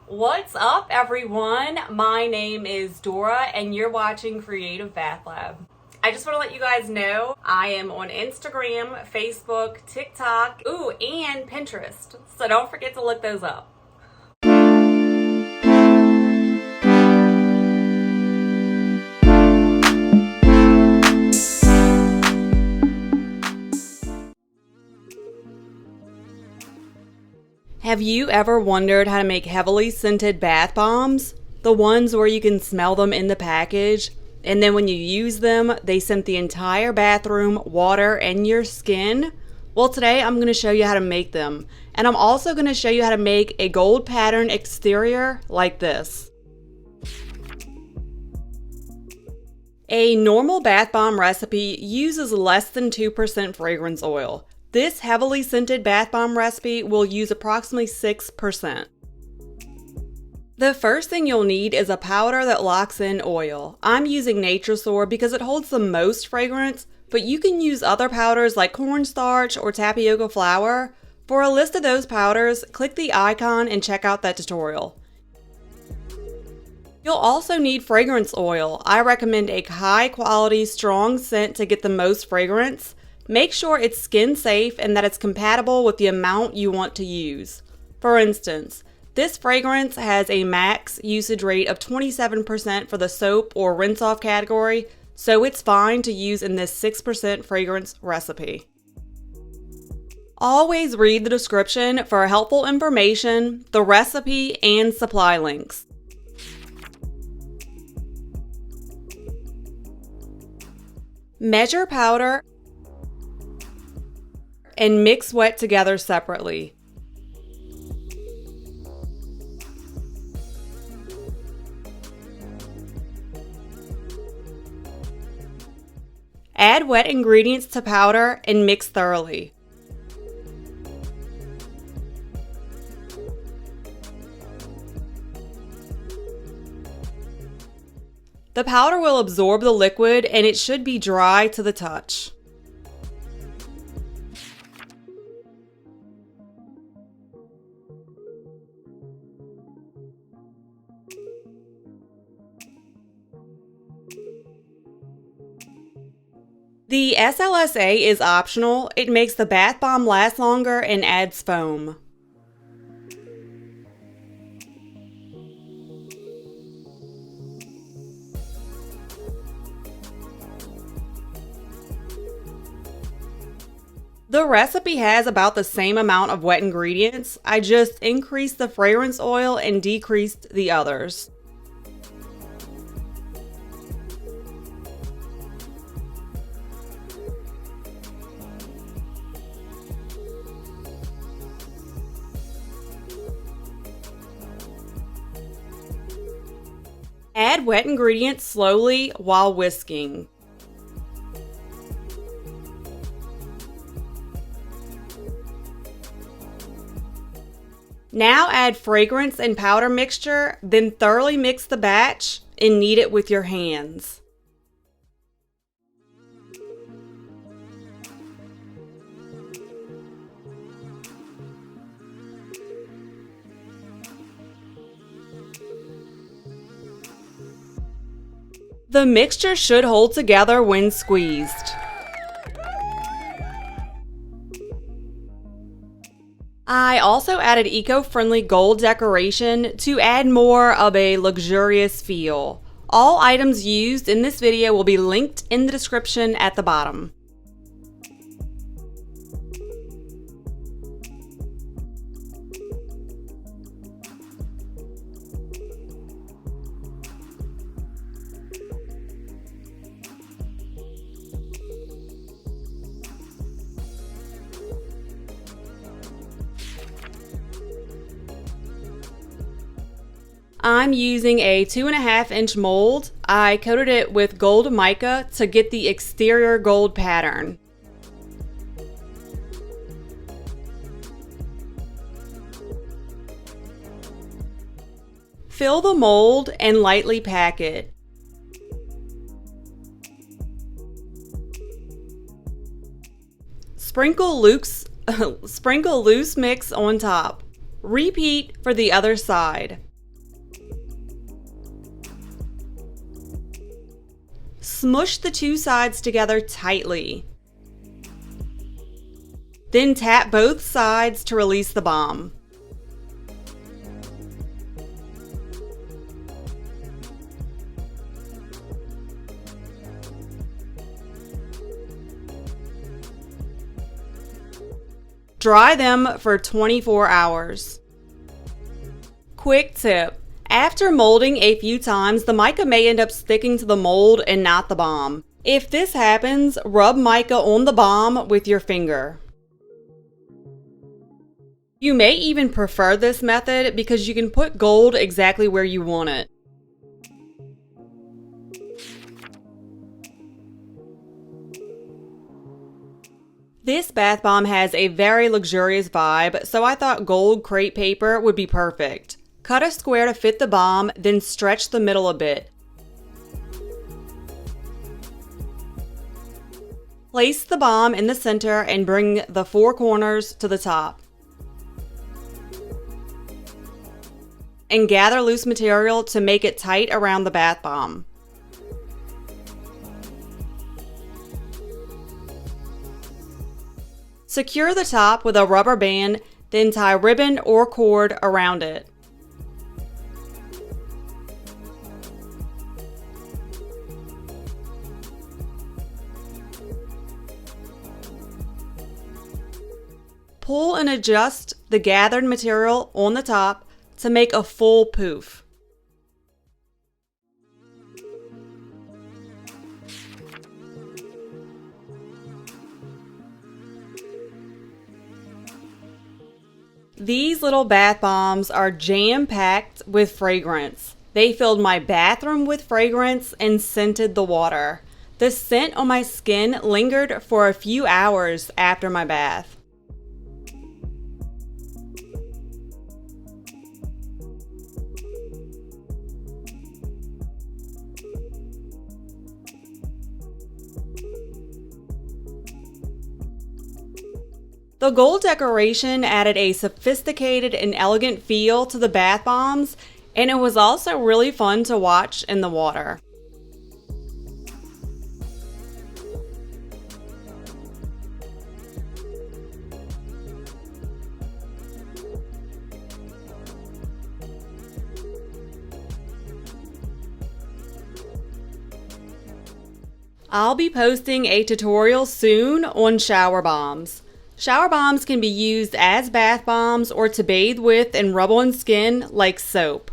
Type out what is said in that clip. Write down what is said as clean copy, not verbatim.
What's up, everyone? My name is Dora, and you're watching Creative Bath Lab. I just want to let you guys know I am on Instagram, Facebook, TikTok, and Pinterest. So don't forget to look those up. Have you ever wondered how to make heavily scented bath bombs? The ones where you can smell them in the package, and then when you use them, they scent the entire bathroom, water, and your skin? Well, today I'm going to show you how to make them, and I'm also going to show you how to make a gold pattern exterior like this. A normal bath bomb recipe uses less than 2% fragrance oil. This heavily scented bath bomb recipe will use approximately 6%. The first thing you'll need is a powder that locks in oil. I'm using Natrosour because it holds the most fragrance, but you can use other powders like cornstarch or tapioca flour. For a list of those powders, click the icon and check out that tutorial. You'll also need fragrance oil. I recommend a high quality, strong scent to get the most fragrance. Make sure it's skin safe and that it's compatible with the amount you want to use. For instance, this fragrance has a max usage rate of 27% for the soap or rinse off category, so it's fine to use in this 6% fragrance recipe. Always read the description for helpful information, the recipe, and supply links. Measure powder and mix wet together separately. Add wet ingredients to powder and mix thoroughly. The powder will absorb the liquid and it should be dry to the touch. The SLSA is optional. It makes the bath bomb last longer and adds foam. The recipe has about the same amount of wet ingredients. I just increased the fragrance oil and decreased the others. Add wet ingredients slowly while whisking. Now add fragrance and powder mixture, then thoroughly mix the batch and knead it with your hands. The mixture should hold together when squeezed. I also added eco-friendly gold decoration to add more of a luxurious feel. All items used in this video will be linked in the description at the bottom. I'm using a 2.5-inch mold. I coated it with gold mica to get the exterior gold pattern. Fill the mold and lightly pack it. Sprinkle loose mix on top. Repeat for the other side. Smush the two sides together tightly. Then tap both sides to release the balm. Dry them for 24 hours. Quick tip: after molding a few times, the mica may end up sticking to the mold and not the balm. If this happens, rub mica on the balm with your finger. You may even prefer this method because you can put gold exactly where you want it. This bath bomb has a very luxurious vibe, so I thought gold crepe paper would be perfect. Cut a square to fit the balm, then stretch the middle a bit. Place the balm in the center and bring the four corners to the top. And gather loose material to make it tight around the bath bomb. Secure the top with a rubber band, then tie ribbon or cord around it. Pull and adjust the gathered material on the top to make a full poof. These little bath bombs are jam-packed with fragrance. They filled my bathroom with fragrance and scented the water. The scent on my skin lingered for a few hours after my bath. The gold decoration added a sophisticated and elegant feel to the bath bombs, and it was also really fun to watch in the water. I'll be posting a tutorial soon on shower bombs. Shower bombs can be used as bath bombs or to bathe with and rub on skin like soap.